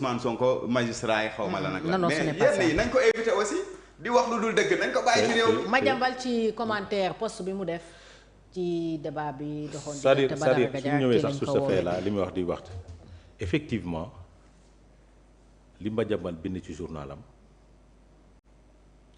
Ousmane Sonko magistrat yi xaw ma la nag la mais ce n'est pas ça. yenn yi nañ ko éviter aussi di wax lu dul dëgg nañ ko bàyyi ci réew mi. Madiambal ci commentaire post bi mu def ci débat bi doxoon. c'est-à-dire suñu ñëwee sax sur ce fait là li muy wax di wax effectivement li Madiambal bind ci journalam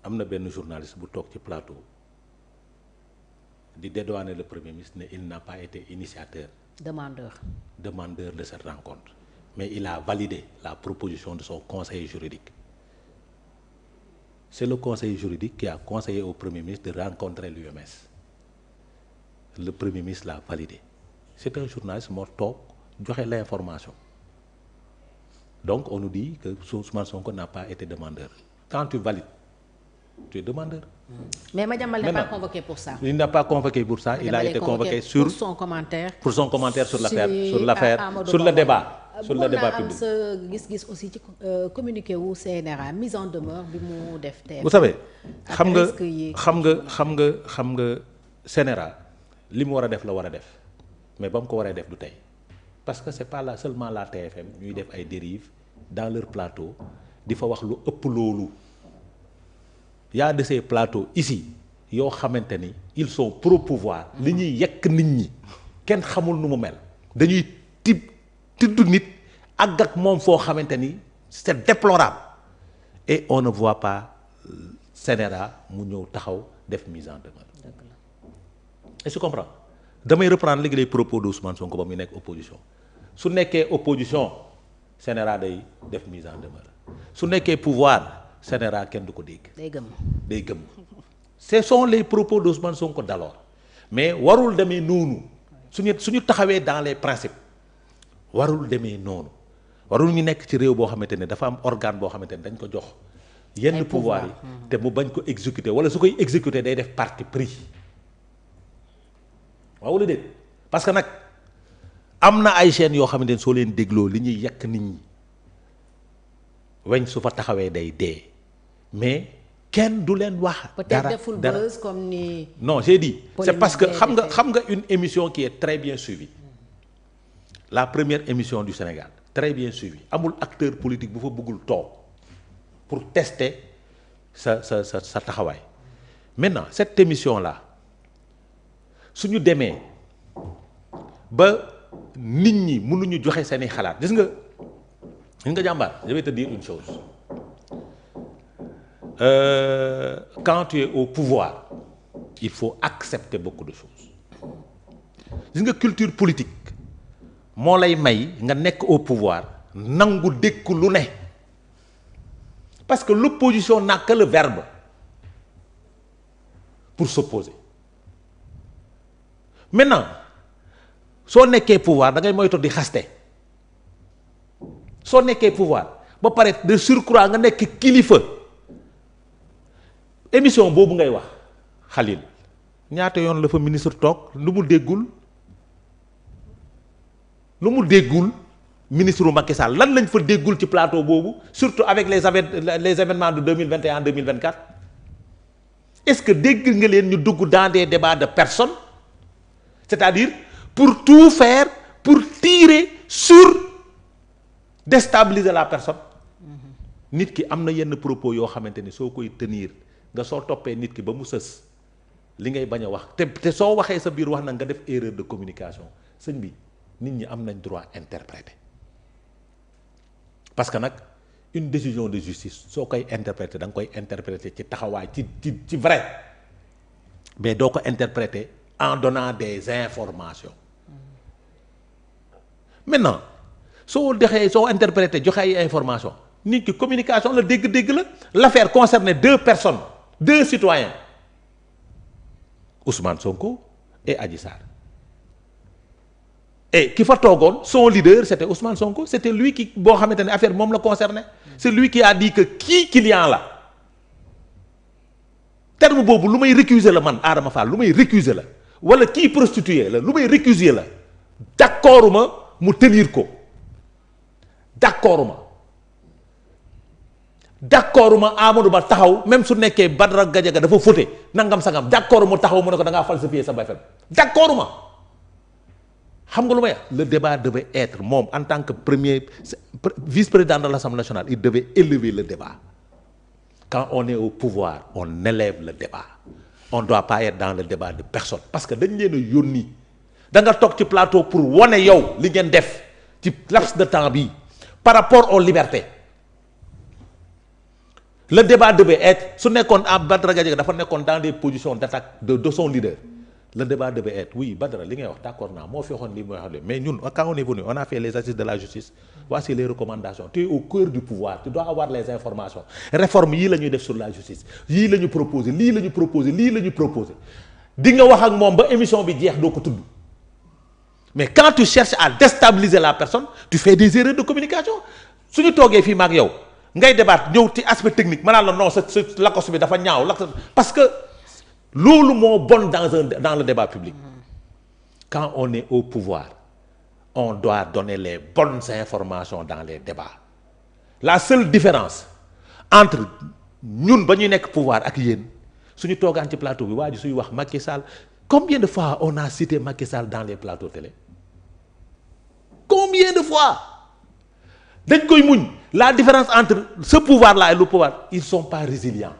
am na benn journaliste bu toog ci plateau di dédouaner le premier ministre ne il n'a pas été initiateur. demandeur de cette rencontre. Mais il a validé la proposition de son conseiller juridique. C'est le conseiller juridique qui a conseillé au Premier ministre de rencontrer l'UMS. Le Premier ministre l'a validé. C'est un journaliste moo toog joxe l'information. Donc on nous dit que Ousmane Sonko n'a pas été demandeur. Quand tu valides, tu es demandeur. Mais Madiambal n'est pas convoqué pour ça. Il n'a pas convoqué pour ça. Il a été convoqué sur pour son commentaire. Pour son commentaire sur l'affaire, sur le débat. Sur le débat public. sa gis-gis aussi ci communiqué wu CNRA mise en demeure bi mu def tey. Vous savez xam nga CNRA li mu war a def la war a def mais ba mu ko waree def du tey parce que c'est pas là seulement la TFM ñuy def ay dérives dans leur plateau di fa wax lu ëpp loolu. Y a de ces plateaux ici yoo xamante ni ils sont pro pouvoir. li ñuy yekk nit ñi kenn xamul nu mu mel dañuy tudd nit àgg ak moom foo xamante ni c'est déplorable et on ne voit pas CNRA mu ñëw taxaw def mise en demeure. est-ce que tu comprends damay reprendre léegi les propos d'Ousmane Sonko ba muy nekk opposition su nekkee opposition CNRA day def mise en demeure su nekkee pouvoir CNRA kenn du ko dégg. day gëm ce sont les propos d'Ousmane Sonko d'alors mais warul demee noonu suñu taxawee dans les principes. warul demee noonu warul ñu nekk ci réew boo xamante ne dafa am organe boo xamante ne dañ ko jox yenn pouvoir yi te mu bañ ko exécuter wala su koy exécuter day def parti pris waaw wala déet parce que nag am na ay chaînes yoo xamante ne soo leen dégloo li ñuy yekk nit ñi weñ su fa taxawee day dee mais kenn du leen wax. peut-être deful buzz comme ni. non j'ai dit c'est parce que xam nga une émission qui est très bien suivie. La première émission du Sénégal très bien suivie amul acteur politique bu fa bëggul toog pour tester sa taxawaay maintenant cette émission là suñu demee ba nit ñi mënuñu joxe seeni xalaat gis nga jàmbaar je vais te dire une chose quand tu es au pouvoir il faut accepter beaucoup de choses gis nga culture politique moo lay may nga nekk au pouvoir nangu dékku lu ne parce que l'opposition n'a que le verbe pour s'opposer maintenant soo nekkee pouvoir da ngay moytu di xaste soo nekkee pouvoir ba pare de surcroît nga nekk kilifa émission boobu ngay wax Khalil ñaata yoon la fa ministre toog lu mu déggul ministre Macky Sall lan lañ fa déggul ci plateau boobu surtout avec les événements de 2021 2024 est-ce que dégg nga leen ñu dugg dans des débats de personnes c'est-à-dire pour tout faire pour tirer sur déstabiliser la personne nit ki am na yenn propos yoo xamante ni soo koy tenir nga soo toppee nit ki ba mu sës li ngay bañ a wax te soo waxee sa biir wax na nga def erreur de communication sëñ bi nit ñi am nañ droit interpréter parce que nag une décision de justice soo koy interpréter da nga koy interpréter ci taxawaay ci vrai mais doo ko interpréter en donnant des informations maintenant soo interpréter joxe ay informations nit ki communication la dégg-dégg la l'affaire concernait 2 personnes 2 citoyens Ousmane Sonko et Adji Sarr. Et ki fa toogoon son leader c'était Ousmane Sonko c'était lui qui boo xamante ne affaire moom la concerné c'est lui qui a dit que kii client la terme boobu lu may récuser la man Adama Fall lu may récuser la wala kii prostituée la lu may récuser la d'accorduma mu tenir ko d'accorduma Amadou Ba taxaw même su nekkee Badara Gadiaga dafa fauté nangam sangam d'accorduma taxaw mu ne ko da ngaa falsifier sa BFM d'accorduma xam nga lu may le débat devait être moom en tant que premier vice-président de l'Assemblée nationale il devait élever le débat. Quand on est au pouvoir on élève le débat on doit pas être dans le débat de personne parce que dañ leen a yónni da nga toog ci plateau pour wane yow li ngeen def ci laps de temps bi par rapport aux libertés. Le débat devait être su nekkoon à Badara Gadiaga dafa nekkoon dans des positions d'attaque de son leader le débat devait être oui Badara li ngay wax d'accord naa moo fi waxoon lii mooy wax mais ñun quand on est venu on a fait les assises de la justice voici les recommandations tu es au cœur du pouvoir tu dois avoir les informations réforme yii la ñuy def sur la justice yii la ñu proposé lii la ñu proposé lii la ñu proposé di nga wax ak moom ba émission bi jeex doo ko tudd mais quand tu cherches à déstabiliser la personne tu fais des erreurs de communication suñu toogee fii maag yow ngay débat ñëw ci aspect technique ma naan la non sa lakos bi dafa ñaaw parce que loolu moo bon dans le débat public quand on est au pouvoir on doit donner les bonnes informations dans les débats la seule différence entre ñun ba ñuy nekk pouvoir ak yéen suñu toogaan ci plateau bi waa ji suy wax Macky Sall combien de fois on a cité Macky Sall dans les plateaux télé combien de fois dañ koy muñ la différence entre ce pouvoir là et le pouvoir ils sont pas résilients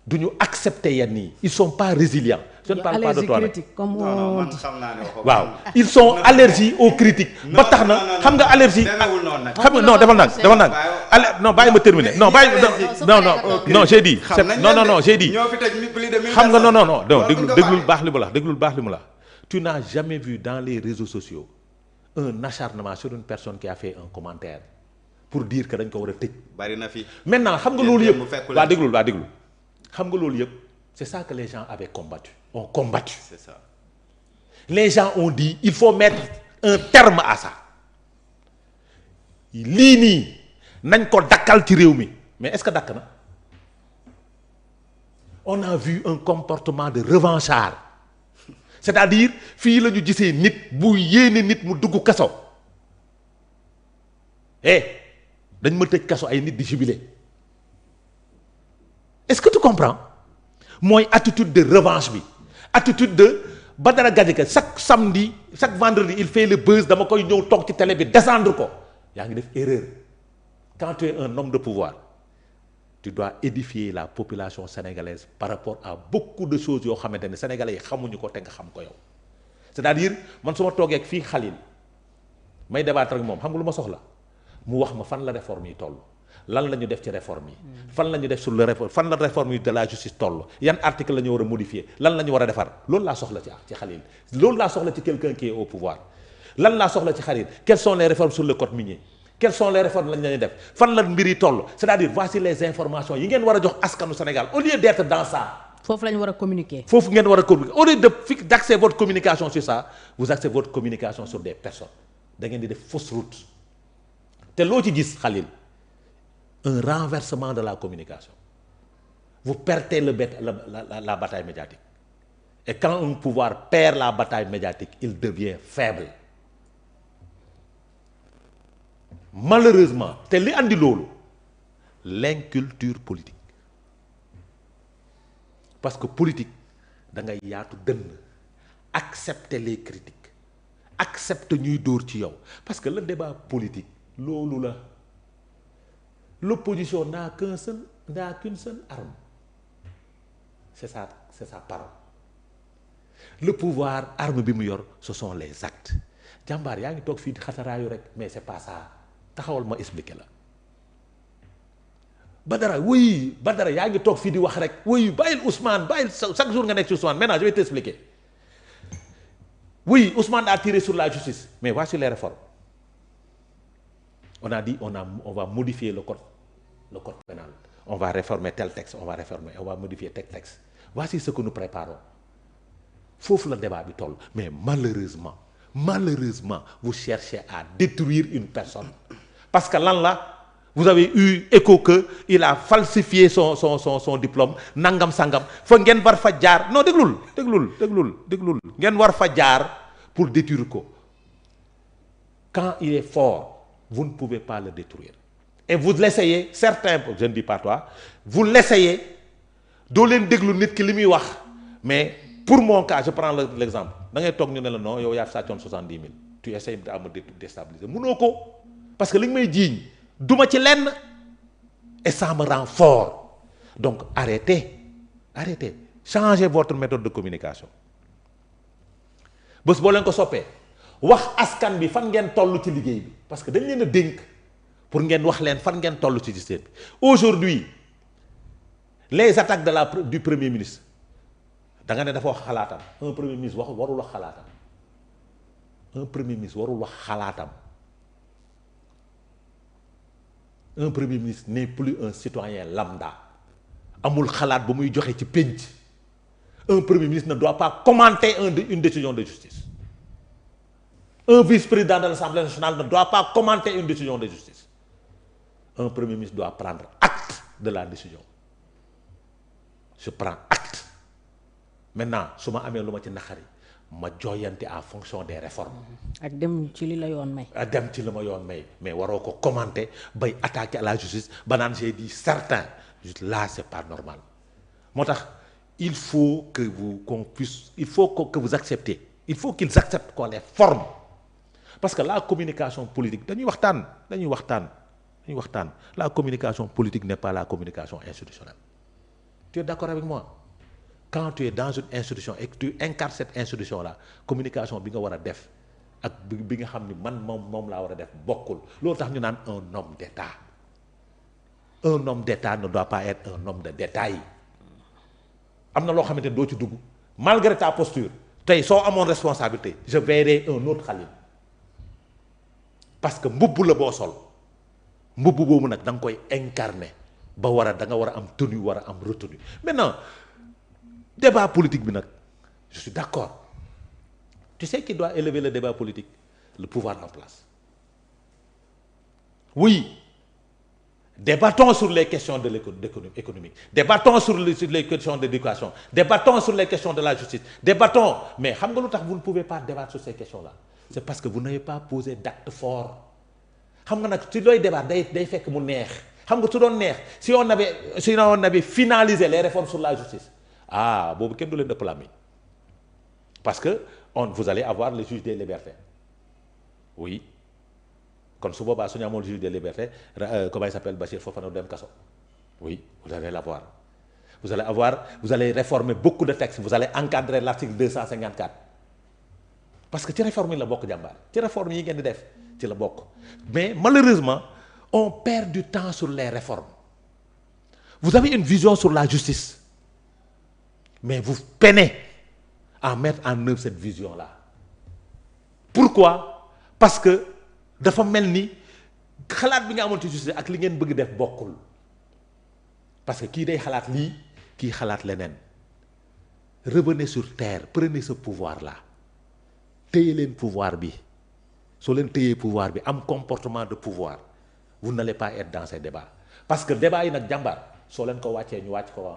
du ñu accepter yenn yi ils sont pas résilients je ne parle pas de toi waaw ils sont allergiques aux critiques ba tax na xam nga allergie xam nga non defal nag non bàyyi ma terminer non bàyyi non j'ai dit non j'ai dit xam nga non déglul baax li mu la tu n'as jamais vu dans les réseaux sociaux un acharnement sur une personne qui a fait un commentaire pour dire que dañ ko war a tëj. bari na fi maintenant xam nga loolu yëpp waa déglul xam nga loolu yëpp c'est ça que les gens avaient ont combattu. C'est ça. Les gens ont dit il faut mettre un terme à ça lii nii nañ ko dakkal ci réew mi mais est-ce que dakk na on a vu un comportement de revanchard. C'est-à-dire fii la ñu gisee nit bu yéene nit mu dugg kaso dañ ma tëj kaso ay nit di jubilé est-ce que tu comprends mooy attitude de revanche bi attitude de Badara Gadiaga chaque samedi chaque vendredi il fait le buzz dama koy ñëw toog ci télé bi descendre ko yaa ngi def erreur quand tu es un homme de pouvoir tu dois édifier la population sénégalaise par rapport à beaucoup de choses yoo xamante ne sénégalais yi xamuñu ko te nga xam ko yow c'est-à-dire man su ma toogee ak fii Khalil may débattre ak moom xam nga lu ma soxla mu wax ma fan la réforme yi toll lan la ñu def ci réforme yi fan la ñu def sur le réforme fan la réforme yi de la justice toll yan article la ñu war a modifier lan la ñu war a defar loolu laa soxla ci Khalil loolu laa soxla ci quelqu'un qui est au pouvoir lan laa soxla ci Khalil quelles sont les réformes sur le code minier quelles sont les réformes lañ lañuy def fan la mbir yi toll c'est-à-dire voici les informations yi ngeen war a jox askanu Sénégal au lieu d'être dans ça. foofu la ñu war a communiquer. foofu ngeen war a communiquer au lieu d'axer votre communication sur ça vous axez votre communication sur des personnes da ngeen di def fausse route te loo ci gis Khalil un renversement de la communication vous perdez la bataille médiatique et quand un pouvoir perd la bataille médiatique il devient faible. Malheureusement te li andi loolu l'inculture politique parce que politique da ngay yaatu dënn accepter les critiques accepter ñuy dóor ci yow parce que le débat politique loolu la l'opposition n'a qu'une seule arme c'est sa parole le pouvoir arme bi mu yor ce sont les actes jàmbaar yaa ngi toog fii di xataraayu rek mais c'est pas ça taxawal ma expliquer la Badara yaa ngi toog fii di wax rek oui bàyyil Ousmane bàyyil chaque jour nga nekk ci Ousmane maintenant je vais t'expliquer oui Ousmane a tiré sur la justice mais voici les réformes on a dit on va modifier le code pénal on va réformer tel texte on va modifier tel texte voici ce que nous préparons foofu la débat bi toll mais malheureusement vous cherchez à détruire une personne parce que lan la vous avez eu écho que il a falsifié son diplôme nangam sangam fa ngeen war fa jaar non déglul ngeen war fa jaar pour détruire ko quand il est fort vous ne pouvez pas le détruire et vous l'essayez certains je ne dis pas toi vous l'essayez doo leen déglu nit ki li muy wax mais pour mon cas je prends l'exemple da ngay toog ñu ne la non yow yaa sàccoon 70 000 tu essaies de me déstabiliser mënoo ko parce que li nga may jiiñ duma ci lenn et ça me rend fort donc arrêtez changez votre méthode de communication bés boo leen ko soppee wax askan bi fan ngeen toll ci liggéey bi parce que dañ leen a dénk pour ngeen wax leen fan ngeen toll ci système bi aujourd'hui les attaques du premier ministre da nga ne dafa wax xalaatam un premier ministre warul wax xalaatam un premier ministre warul wax xalaatam un premier ministre n'est plus un citoyen lambda amul xalaat ba muy joxe ci pénc un premier ministre ne doit pas commenter une décision de justice un vice-président de l'Assemblée nationale ne doit pas commenter une décision de justice un premier ministre doit prendre acte de la décision je prends acte maintenant su ma amee lu ma ci naqari ma jooyante en fonction des réformes. ak dem ci li la yoon may. ak dem ci li ma yoon may mais waroo ko commenter bay attaquer à la justice ba naan j'ai dit certain juste là c'est pas normal moo tax il faut que vous acceptez il faut qu'ils acceptent qu'on les forme parce que la communication politique dañuy waxtaan la communication politique n'est pas la communication institutionnelle tu es d'accord avec moi quand tu es dans une institution et que tu incarnes cette institution là communication bi nga war a def ak bi nga xam ni man moom laa war a def bokkul loolu tax ñu naan un homme d'État ne doit pas être un homme de détail am na loo xamante ne doo ci dugg malgré ta posture tey soo amoon responsabilité je verrai un autre Khalil parce que mbubb la boo sol mbubb boobu nag da nga koy incarner ba da nga war a am tenue war a am retenue maintenant débat politique bi nag je suis d'accord tu sais qui doit élever le débat politique le pouvoir en place oui débattons sur les questions de l'économie économique débattons sur les questions d'éducation débattons sur les questions de la justice débattons mais xam nga lu tax vous ne pouvez pas débattre sur ces questions-là c'est parce que vous n'avez pas posé d'acte fort xam nga nag si looy débat day fekk mu neex xam nga su doon neex si on avait finalisé les réformes sur la justice boobu kenn du leen ëpp làmmiñ parce que vous allez avoir le juge des libertés oui kon su boobaa su ñu amoon juge des libertés comment il s'appelle Bachir Fofana dem kaso oui vous allez l'avoir vous allez réformer beaucoup de textes vous allez encadrer l'article 254 parce que ci réforme yi la bokk jàmbaar ci réforme yi ngeen di def ci la bokk mais malheureusement on perd du temps sur les réformes vous avez une vision sur la justice mais vous peinez à mettre en œuvre cette vision-là pourquoi parce que dafa mel ni xalaat bi nga amoon ci justice ak li ngeen bëgg def bokkul parce que kii day xalaat lii kii xalaat leneen revenez sur terre prenez ce pouvoir-là téye leen pouvoir bi soo leen téyee pouvoir bi am comportement de pouvoir vous n'allez pas être dans ces débats parce que débat yi nag jàmbaar soo leen ko wàccee ñu wàcc ko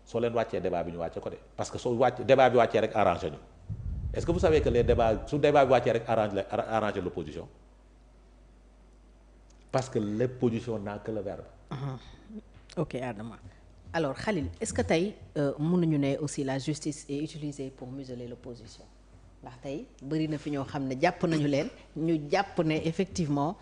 soo leen wàccee débat bi ñu wàcce ko de parce que soo débat bi wàccee rek arrangé ñu est-ce que vous savez que les débats su débat bi wàccee rek arrangé l'opposition parce que l'opposition n'a que le verbe. Ok Adama alors Khalil est-ce que tey mënuñu ne aussi la justice est utilisée pour museler l'opposition ndax tey bëri na fi ñoo xam ne jàpp nañu leen ñu jàpp ne effectivement